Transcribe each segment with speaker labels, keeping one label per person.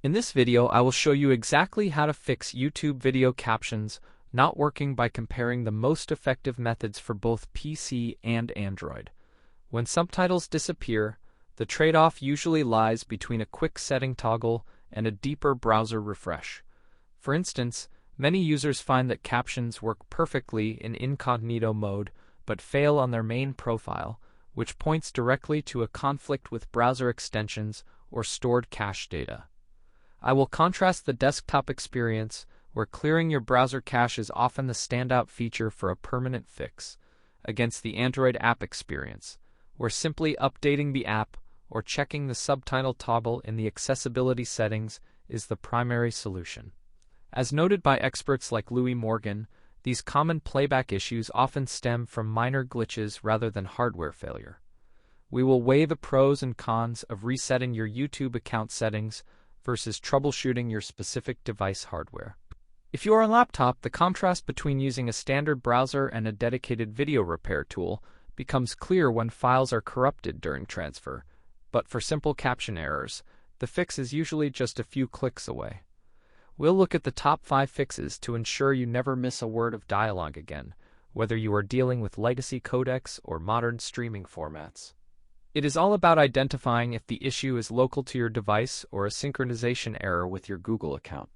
Speaker 1: In this video, I will show you exactly how to fix YouTube video captions not working by comparing the most effective methods for both PC and Android. When subtitles disappear, the trade-off usually lies between a quick setting toggle and a deeper browser refresh. For instance, many users find that captions work perfectly in incognito mode but fail on their main profile, which points directly to a conflict with browser extensions or stored cache data. I will contrast the desktop experience, where clearing your browser cache is often the standout feature for a permanent fix, against the Android app experience, where simply updating the app or checking the subtitle toggle in the accessibility settings is the primary solution. As noted by experts like Louis Morgan, these common playback issues often stem from minor glitches rather than hardware failure. We will weigh the pros and cons of resetting your YouTube account settings versus troubleshooting your specific device hardware. If you are on a laptop, the contrast between using a standard browser and a dedicated video repair tool becomes clear when files are corrupted during transfer, but for simple caption errors, the fix is usually just a few clicks away. We'll look at the top 5 fixes to ensure you never miss a word of dialogue again, whether you are dealing with legacy codecs or modern streaming formats. It is all about identifying if the issue is local to your device or a synchronization error with your Google account.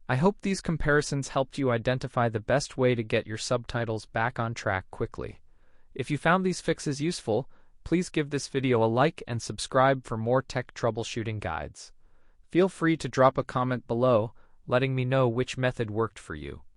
Speaker 1: I hope these comparisons helped you identify the best way to get your subtitles back on track quickly. If you found these fixes useful, please give this video a like and subscribe for more tech troubleshooting guides. Feel free to drop a comment below, letting me know which method worked for you.